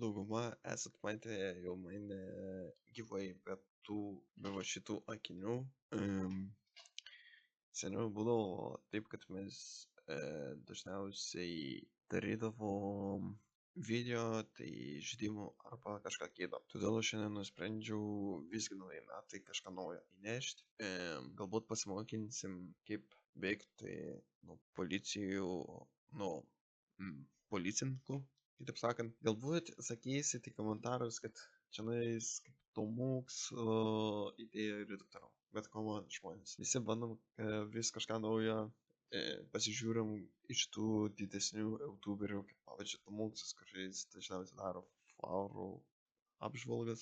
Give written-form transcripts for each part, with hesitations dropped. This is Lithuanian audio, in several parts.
dauguma esat matę jau mane gyvai, bet be va šitų akinių. Seniau būdavo taip, kad mes dažniausiai darydavom video, tai žaidimų arba kažką kito. Todėl šiandien nusprendžiau visgi naujai metai kažką naujo įnešti. Galbūt pasimokinsim, kaip veikti nuo policininkų, kitaip sakant. Galbūt sakysit į komentarus, kad čionais to mokslo idėja ir taip toliau. Bet komon žmonės. Visi bandom vis kažką naujo. Pasižiūrim iš tų didesnių youtuberių, kaip pavyzdžiui Tomuksas, kuris dažniausiai daro flaurų apžvalgas.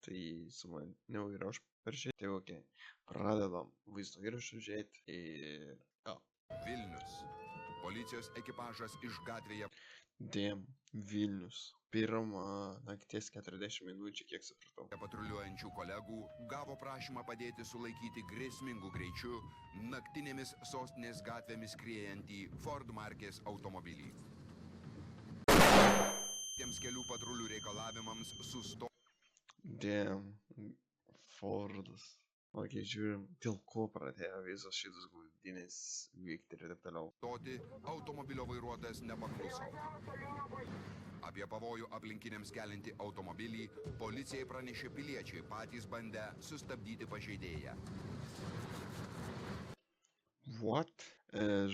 Tai su maniau ir aš peržiūrėti. Tai ok, pradedam vaizdo įrašų žiūrėti ir... Vilnius. Policijos ekipažas iš gatvėje. Vilnius. Pirmą nakties 40 minučių, kiek supratau. Patruliuojančių kolegų gavo prašymą padėti sulaikyti grėsmingų greičių naktinėmis sostinės gatvėmis skriejantį Ford markės automobilį. Tiems kelių patrulių reikalavimams Fordas. Ok, žiūrim, dėl ko pradėjo visos šitas gaudynės vykti ir taip toliau. Automobilio vairuotojas nepakluso. Apie pavojų aplinkiniams kelinti automobilį policijai pranešė piliečiai, patys bandę sustabdyti pažeidėją. What?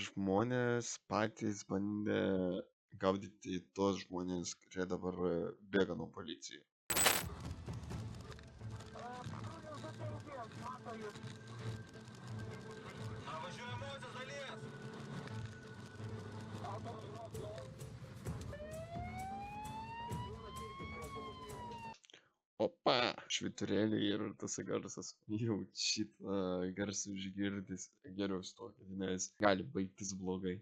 Žmonės patys bandė gaudyti tos žmonės, kurie dabar bėga nuo policijų. Opa, švyturėliai ir tas garsas. Jau šitą garsą išgirdęs geriau stokį, nes gali baigtis blogai.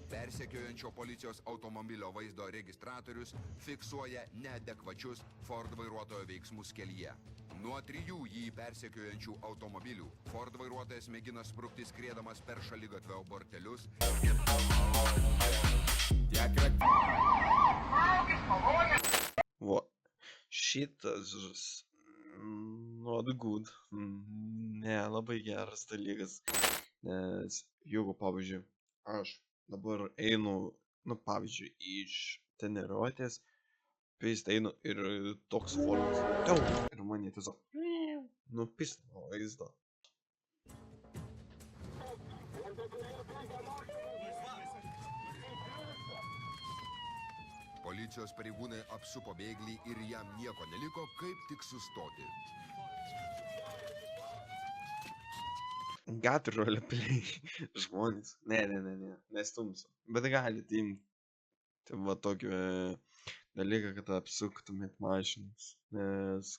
Persekiojančio policijos automobilio vaizdo registratorius fiksuoja neadekvačius Ford vairuotojo veiksmus kelyje. Nuo 3 jį persekiojančių automobilių Ford vairuotojas mėgina sprukti skriedamas per šaligatvio bortelius. Šitas not good, nelabai geras dalykas, nes jeigu, pavyzdžiui, aš dabar einu, pavyzdžiui, iš treniruotės, einu ir toks Fordas, ir mane tiesiog nupisino vaizdą. Policijos pareigūnai apsupo bėglį ir jam nieko neliko, kaip tik sustoti. Gatvėje pliai žmonės. Nestumsiu. Bet galite imti va tokį dalyką, kad apsuktumėt mašinas. Nes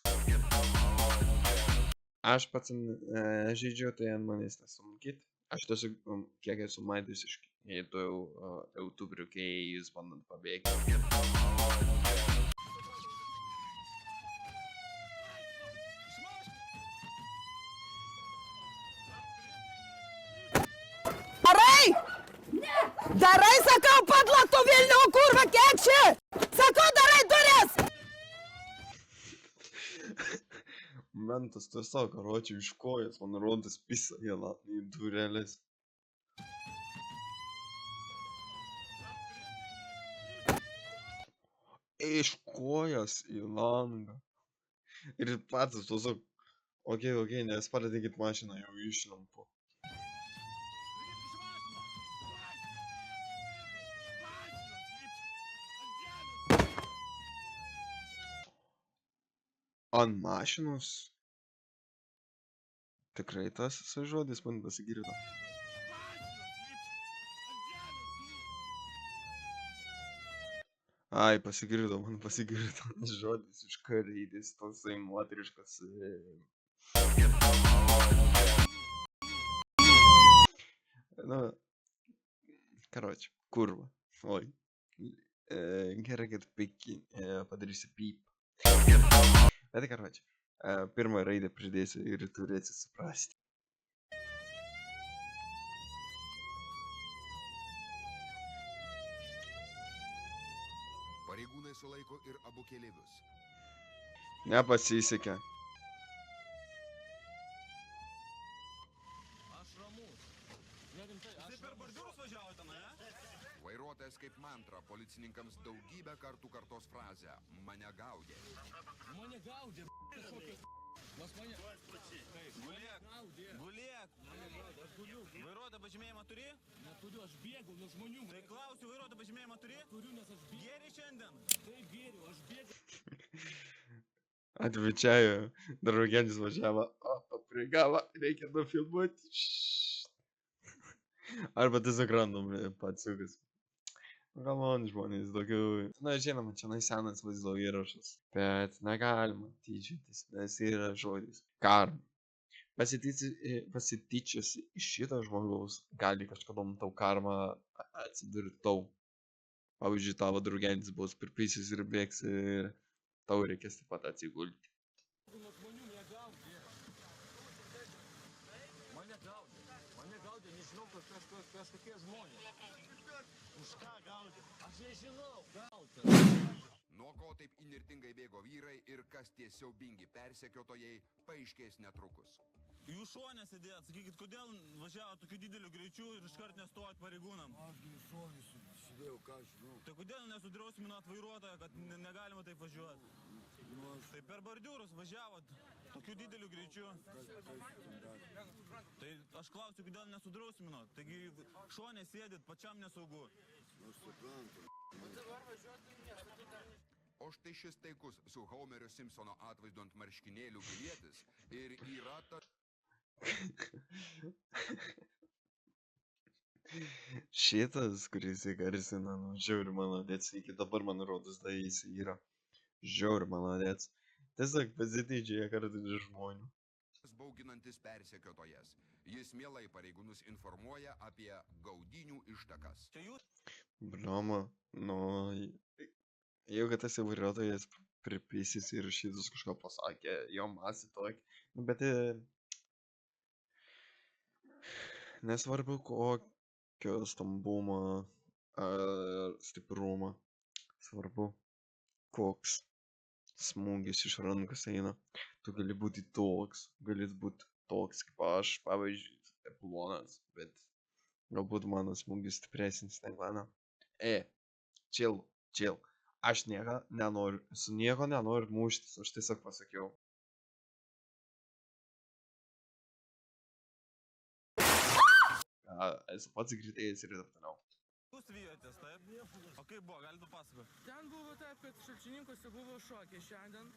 aš pats žaidžiu, tai ant manęs nesumokyti. Aš tiesiog, kiek esu matęs iš kitų youtuberių, kai jis bandant pabėgti. Darai, sakau, padla, tu Vilnių, kurva, kiek čia? Sakau, darai duris! Mentas tiesiog, karočiui, iš kojas, man rodas pisa į dureles. Iš kojas į langą. Ir patys tiesiog, ok, nes pradėkit mašiną, jau išlimpu. Ant mašinos? Tikrai tas žodis man pasigirdo. Ai, pasigirdo žodis iš kareidės, tasai moteriškas. Karoči, kurva. Oi. Gerai, kad padarysiu pyp. Bet karoči, pirmą raidę pridėsiu ir turėsi suprasti. Pareigūnai sulaiko ir abu keleivius. Nepasisekė. Aš ramus. Nerimtai, aš per bordiūrus važiavo tenai, ne? Vairuotojas kaip mantra policininkams daugybę kartų kartos frazę "mane gaudė". Mane gaudė, kažkokios. Mas mane... Taip, gulėk, gulėk. Aš guliu. Vairuotojo pažymėjimą turi? Neturiu, aš bėgu nuo žmonių. Tai klausiu, vairuotojo pažymėjimą turi? Turiu, nes aš bėgu. Gėri šiandien? Taip, gėriu, aš bėgu. Atvičiaju, draugelis važiavo, o paprigavo, reikia nufilmuoti. Arba tiesiog random patsiukas. Gal man žmonės daugiau... Na, žinoma, čia senas vaizdo įrašas. Bet negalima tyčiotis, nes yra žodis karma. Pasityčiusi iš šito žmogaus gali kažkadom tau karma atsidurti tau. Pavyzdžiui, tavo draugelis bus pripysis ir bėgs ir tau reikės taip pat atsigulti. Nuo žmonių mane gaudė. Mane gaudė, nežinau, kažkokie žmonės. Už ką gaudė? Aš nežinau, gaudė. Nuo ko taip įnirtingai bėgo vyrai ir kas tie siaubingi persekiotojai, paaiškės netrukus. Jūs šone sėdėjot, sakykit, kodėl važiavo tokiu dideliu greičiu ir iškart nestojot pareigūnam? Aš šonį sėdėjau, ką aš žinau. Tai kodėl nesudrausminot vairuotoją, kad negalima taip važiuoti? Tai per bordiūrus važiavot tokiu dideliu greičiu. Tai aš klausiu, kodėl nesudrausminot? Taigi šone sėdit, pačiam nesaugu. Aš suprantu. O štai šis taikus su Homerio Simpsono atvaizdu ant marškinėlių pilietis ir yra tas... Šitas, kuris įgarsina, nu, žiauri maladėts, iki dabar man rodos, tai jis yra žiauri maladėts. Tiesiog pasityčioja kartais iš žmonių. bauginantis persekiotojas. Jis mielai pareigūnus informuoja apie gaudynių ištakas. Čia jūs? Blioma, nu, jeigu tas vairuotojas pripysys ir šitas kažką pasakė, jo masė tokį, nu, bet nesvarbu kokio stambumo ar stiprumo, svarbu koks smūgis iš rankos eina. Tu gali būti toks, gali būti toks kaip aš, pavyzdžiui, plonas, bet galbūt mano smūgis stipresnis negu mano. Chill. Aš su nieko nenoriu muštis, aš tiesiog pasakiau. Esu pats greitėjas ir taip toliau. Jūs vijotės, taip? O kaip buvo, galite papasakoti? Ten buvo taip, kad šalčininkuose buvo šokė šiandien.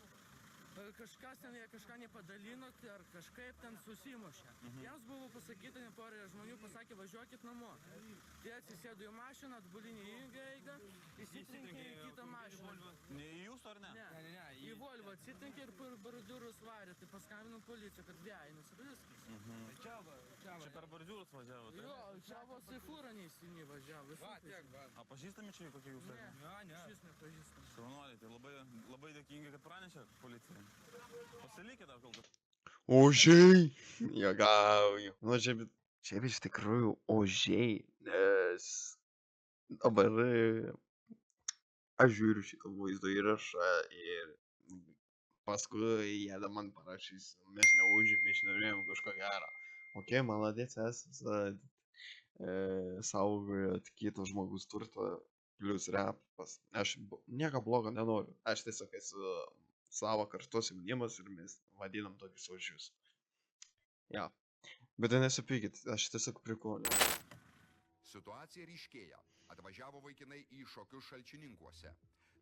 Kažkas ten jie kažką nepadalino ar kažkaip ten susimušė. Jiems buvo pasakyta, porė žmonių pasakė, važiuokit namo. Jie atsisėdo į mašiną, atbulinį įeigą, įsitrenkė į kitą mašiną. Ne į jūs ar ne? Ne. Į Volvo atsitrenkė ir per bordiūrus varė. Tai paskambino policiją, kad vėjinus ir viskas. Čia Per bordiūrus važiavo, taip? Jo, čia vos į fūrą neįsini važiavo. A pažįstami čia kokie jūs? Ne, šis nepažįstam. Šaunuoliai, tai labai dėkingi, kad pranešė policijai. Pasilikit dar kol kas. Ožiai! Jogauju. Nu, čia iš tikrųjų ožiai, nes dabar aš žiūriu šitą vaizdo įrašą ir paskui jie man parašys, mes neužim, mes norėjom kažko gero. Ok, maladėts esat, saugojot kito žmogus turtą, plus repas. Aš nieko blogo nenoriu, aš tiesiog esu savo kartos jaunimas ir mes vadinam tokius ožius. Ja, bet nesupykit, aš tiesiog prikoliu. Situacija ryškėja. Atvažiavo vaikinai į šokius Šalčininkuose.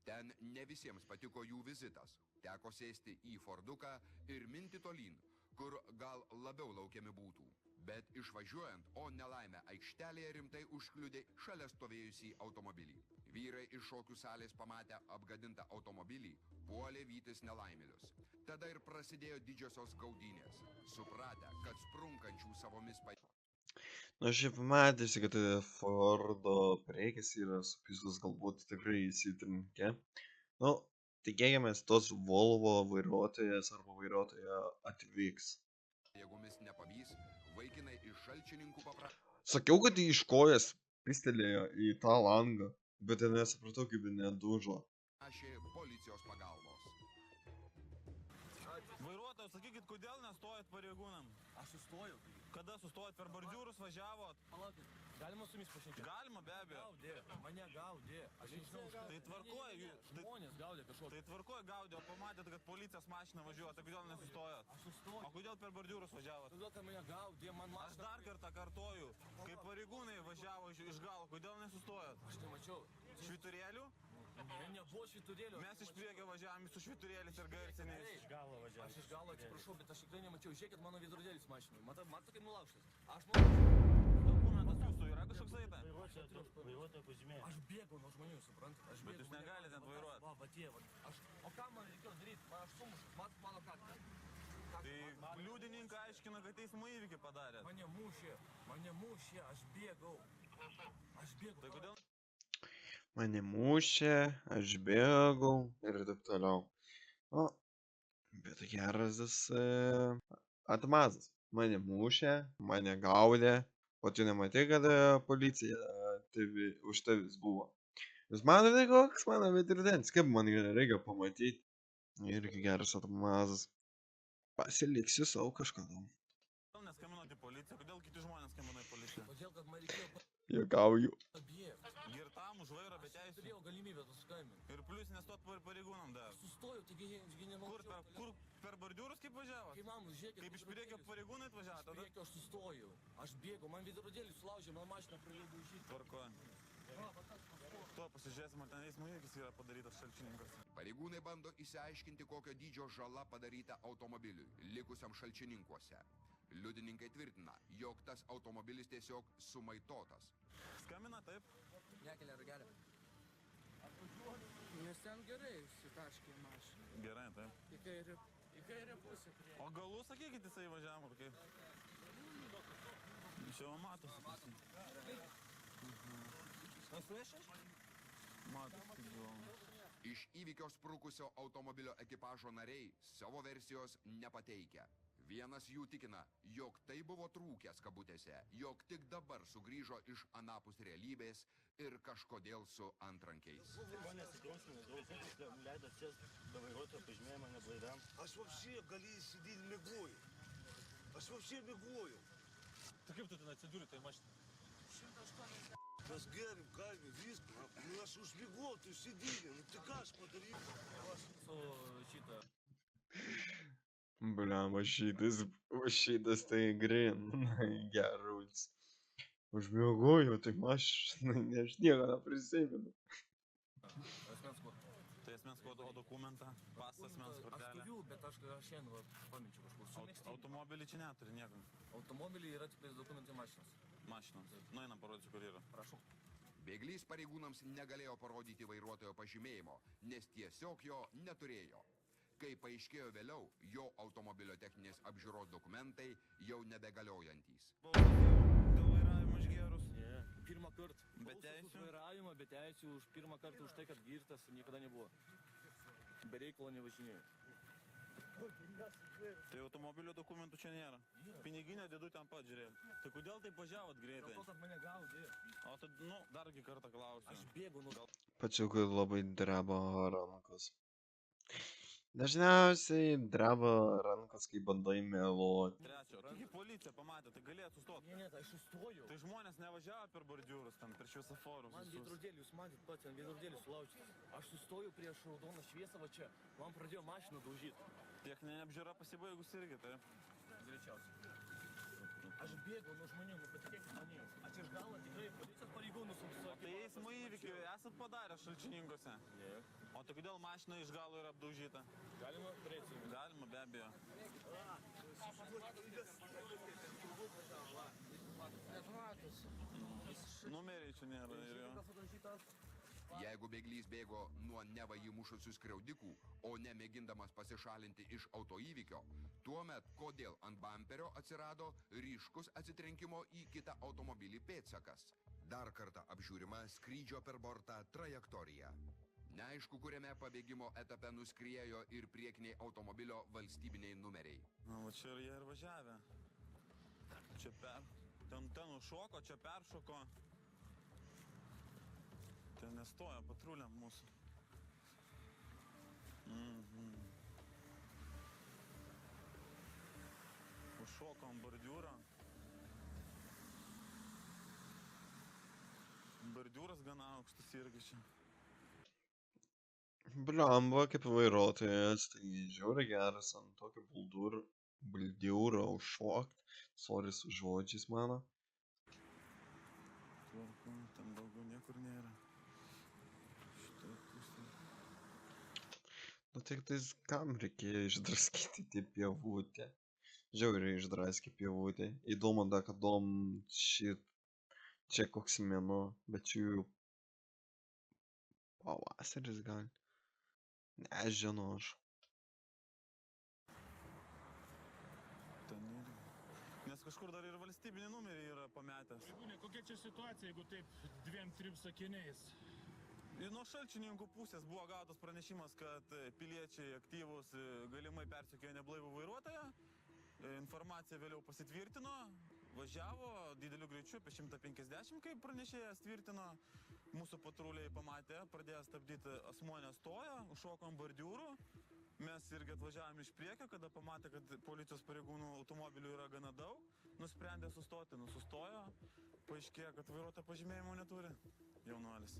Ten ne visiems patiko jų vizitas. Teko sėsti į Forduką ir minti tolyn, kur gal labiau laukiami būtų. Bet išvažiuojant, o nelaimę aikštelėje rimtai užkliudė šalia stovėjusį automobilį. Vyrai iš šokių salės pamatę apgadintą automobilį, puolė vytis nelaimėlius. Tada ir prasidėjo didžiosios gaudynės. Supratę, kad sprunkančių savomis Na, šiaip matėsi, kad Fordo priekis yra supysus, galbūt tikrai įsitrenkė. Nu, tikėkimės, tos Volvo vairuotojas arba vairuotoja atvyks. jėgomis nepavys, vaikinai iš Šalčininkų Sakiau, kad jį iš kojas pistelėjo į tą langą, bet nesupratau, kaip nedužo. prašė policijos pagalbos. Vairuotojai, sakykit, kodėl nestojat pareigūnam? Aš sustojau. Kada sustojat, per bordiūrus važiavot? Palaukit, galima su jumis pašnekėti? Galima, be abejo. Gaudė, mane gaudė. Aš nežinau, Tai tvarkoja, žmonės gaudė kažkokį. tai tvarkoja gaudė, o pamatėt, kad policijos mašina važiuoja, tai kodėl nesustojat? Aš sustojau. O kodėl per bordiūrus važiavot? Todėl, kad mane gaudė, man Aš mašina. dar kartą kartoju, kai pareigūnai važiavo iš galo, kodėl nesustojat? Aš nemačiau. Švyturėlių? Nebuvo švyturėlių. Mes iš priekio važiavom su švyturėliais ir garsiniais. Aš iš galo atsiprašau, bet aš tikrai nemačiau. Žiūrėkit, mano veidrodėlis mašinai. Matai, kaip nulaužtas. Aš Dokumentas jūsų yra kažkoks tai? Vairuotojo pažymėjimas. Aš bėgau nuo žmonių, suprantat? Aš Bet bėgau. jūs negalite net vairuot. Va, tie, va. O ką man reikėjo daryti? Man aš sumušas, matot mano kaktą. Tai liudininkai aiškina, kad eismo įvykį padarė. Mane mušė, aš bėgau. Tai kodėl? Mane mušė, aš bėgau ir taip toliau. O, bet geras atmazas. Mane mušė, mane gaudė. O tu nematai, kad policija už tavęs buvo. Jūs matote, koks mano veidrodėlis, kaip man reikia pamatyti. Irgi geras atmazas. Pasiliksiu savo kažkada. Kodėl neskambinote į policiją? Kodėl kiti žmonės skambino į policiją? Todėl, kad man reikėjo Juokauju. pabėgti. Girtam už vairo be teisų. Turėjau galimybę paskambinti. Ir plius nestot pareigūnam dar. Sustojau, taigi nemokiau. Kur per bordiūrus kaip važiavo? Kai man, žiūrėkit. Kaip iš priekio pareigūnai atvažiavo, Iš tada? priekio aš sustojau. Aš bėgau, man veidrodėlį sulaužė, man mašiną pradėjo daužyti. Tvarko. Tuo pasižiūrėsim, ar ten eismo įvykis yra padarytas Šalčininkuose. Pareigūnai bando išsiaiškinti, kokio dydžio žala padaryta automobiliui, likusiam Šalčininkuose. Liudininkai tvirtina, jog tas automobilis tiesiog sumaitotas. Skambina taip? Nekelia ragelio. Nes ten gerai įsitaškė mašiną. Gerai, taip. Į kairę pusę. O galų sakykit, jisai važiavo, kaip? Čia jau matosi. Matosi, kaip buvo. Iš įvykio sprukusio automobilio ekipažo nariai savo versijos nepateikia. Vienas jų tikina, jog tai buvo trūkęs kabutėse, jog tik dabar sugrįžo iš anapus realybės ir kažkodėl su antrankiais. Mane sidrausina, drausina, leido sėst be vairuotojo pažymėjimo neblaiviam. Aš вообще gali sėdėti mėgoju. Aš вообще mėgoju. Tai kaip tu ten atsidūrė, tai mašina? Mes gerim, kaime, viską. Nu aš užmėgau, tu sėdėjai. Nu tai ką aš padarysiu? Su šitą. Bля, vašytas tai green. Gerulis. Užmėgojau, tai mašinai, aš nieko neprisimenu. Asmens kodą. Tai asmens kodo dokumentą, pasą asmens Aš kortelę. turiu, bet aš šiandien paminčiau kažkur. Automobilį čia neturi nieko. Automobiliai yra tik dokumentai mašinos. Mašinos. Nu, einam parodysiu, kur yra. Prašau. Bėglys pareigūnams negalėjo parodyti vairuotojo pažymėjimo, nes tiesiog jo neturėjo. Kai paaiškėjo vėliau, jo automobilio techninės apžiūros dokumentai jau nebegaliojantis. Dėl vairavimo išgėrus. Pirmą kartą. Be Bausas teisių? Už vairavimą, be teisių, už pirmą kartą už tai, kad girtas niekada nebuvo. Be reikalo nevažinėjau. Tai automobilio dokumentų čia nėra. Piniginę dedu ten pat, žiūrėk. Tai kodėl taip važiavot greitai? Dėl to, kad mane gaudė. O tai, nu, dargi kartą klausiu. Aš bėgu nuo... Pačiukui labai dreba rankos. Dažniausiai dreba rankos, kai bandai meluoti. Trečio. Taigi policija pamatė, tai galėjo sustoti. Ne, tai aš sustojau. Tai žmonės nevažiavo per bordiūrus, ten per šviesoforus. Man veidrodėlį, jūs matėt pats, ten veidrodėlį sulaužytas. Aš sustojau prieš raudoną šviesą va čia. Man pradėjo mašiną daužyti. Techninė apžiūra pasibaigus irgi, tai. Greičiausiai. Aš bėgau nuo žmonių, nu patikėkit manim. Aš iš galo tikrai policijos pareigūnus užsuokiau. Tai eismo įvykį esat padarę Šalčininkuose? Ne. O tai kodėl mašina iš galo yra apdaužyta? Galima prieiti. Galima, be abejo. Net matosi. Numeriai čia nėra ir jo. Jeigu bėglys bėgo nuo neva jį mušusių skriaudikų, o ne mėgindamas pasišalinti iš autoįvykio, tuomet kodėl ant bamperio atsirado ryškus atsitrenkimo į kitą automobilį pėdsakas? Dar kartą apžiūrima skrydžio per bortą trajektorija. Neaišku, kuriame pabėgimo etape nuskriejo ir priekiniai automobilio valstybiniai numeriai. Na, va čia ir jie ir važiavę. Čia ten užšoko, čia peršoko. Ten nestoja patruliam mūsų. Užšoko ant bordiūro. Bordiūras gana aukštas irgi čia. Blemba, kaip vairuotojas, tai žiauriai geras ant tokio buldiūro užšokt. Sorry su žodžiais mano. Tvarku, ten daugiau niekur nėra. Šitoj pusėj. Nu tik tais kam reikėjo išdraskyti tie pievutę. Žiauriai išdraskė pievutę. Įdomu, da kadom čia koks mėnuo, bet čia jau pavasaris gal. Nežinau aš. Ten irgi. Nes kažkur dar ir valstybinį numerį yra pametęs. Pareigūnai, kokia čia situacija, jeigu taip 2-3 sakiniais? Ir nuo šalčininkų pusės buvo gautas pranešimas, kad piliečiai aktyvūs galimai persekiojo neblaivų vairuotoją. Informacija vėliau pasitvirtino, važiavo dideliu greičiu apie 150, kaip pranešėjas tvirtino. Mūsų patruliai pamatė, pradėjo stabdyti, asmuo nestojo, užšoko ant bordiūrų. Mes irgi atvažiavome iš priekio, kada pamatė, kad policijos pareigūnų automobilių yra gana daug. Nusprendė sustoti, sustojo. Paaiškėjo, kad vairuotojo pažymėjimo neturi jaunuolis.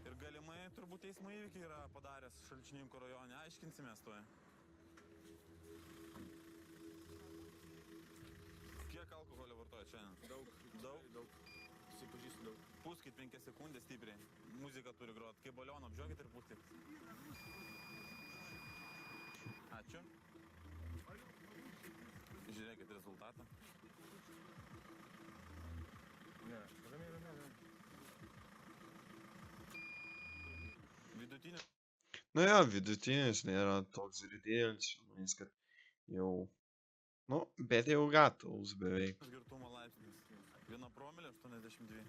Ir galimai turbūt eismo įvykį yra padaręs Šalčininkų rajone, aiškinsimės toje. Kiek alkoholio vartoja šiandien? Daug. Susipažįstu daug. Pūskit 5 sekundės stipriai. Muzika turi grot. Kaip balioną apžiokit ir pūskit. Ačiū. Žiūrėkit rezultatą. Ne, ramiai. Vidutinė. Nu jo, vidutinis nėra toks ir didelis, žinais, kad jau, nu, bet jau gatavus beveik. Girtumo laipsnis. 1 promilė 82.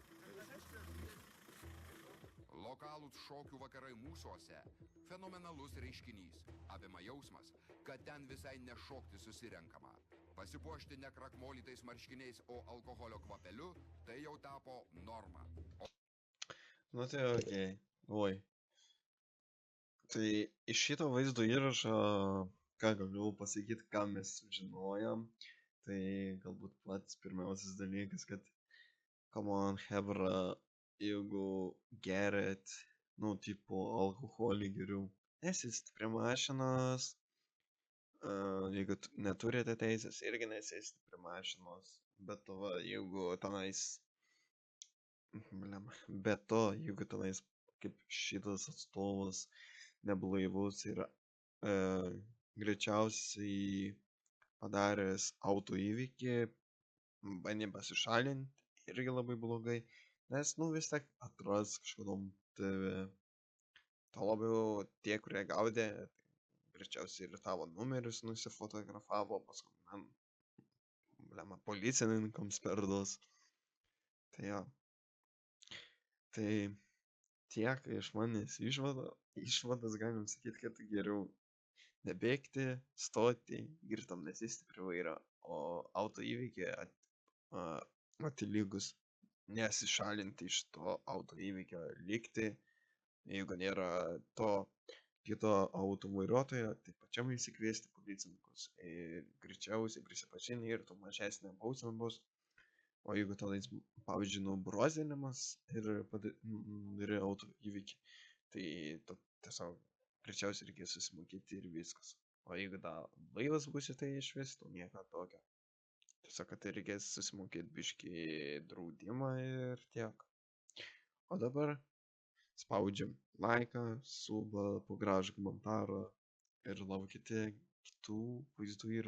Lokalūs šokių vakarai mūsuose. Fenomenalus reiškinys. Apima jausmas, kad ten visai nešokti susirenkama. Pasipuošti ne krakmolytais marškiniais, o alkoholio kvapeliu, tai jau tapo norma. Nu tai okei. Oi. Tai iš šito vaizdo įrašo, ką galiu pasakyti, ką mes žinojom, tai galbūt pats pirmiausias dalykas, kad come on, hebra, jeigu geriat, nu, tipo, alkoholį geriau, nesėst prie mašinos, jeigu neturite teisės, irgi nesėst prie mašinos, bet to, jeigu tenais, jeigu tenais kaip šitas atstovas neblaivus ir greičiausiai padaręs autoįvykį, bandė pasišalinti, irgi labai blogai, nes, nu, vis tiek atras kažkodom TV. To labiau tie, kurie gaudė, greičiausiai ir tavo numerius nusifotografavo, paskui man, policininkams perduos. Tai jo. Tai tiek iš manęs išvadas galim sakyti, kad geriau nebėgti, stoti, girtam nesėsti prie vairo, o autoįvykį atlygus nesišalinti iš to autoįvykio, likti, jeigu nėra to kito auto vairuotojo, tai pačiam įsikviesti policininkus ir greičiausiai prisipažinti ir tu mažesnė bausmė bus. O jeigu tenais, pavyzdžiui, nubrozinimas ir auto įvykį, tai tiesiog greičiausiai reikės susimokėti ir viskas. O jeigu dar blaivas būsi, tai išvis tu nieko tokio. Tiesiog, kad reikės susimokėti biškį draudimą ir tiek. O dabar spaudžiam laiką, subą, po gražų komentarą ir laukite kitų vaizdų ir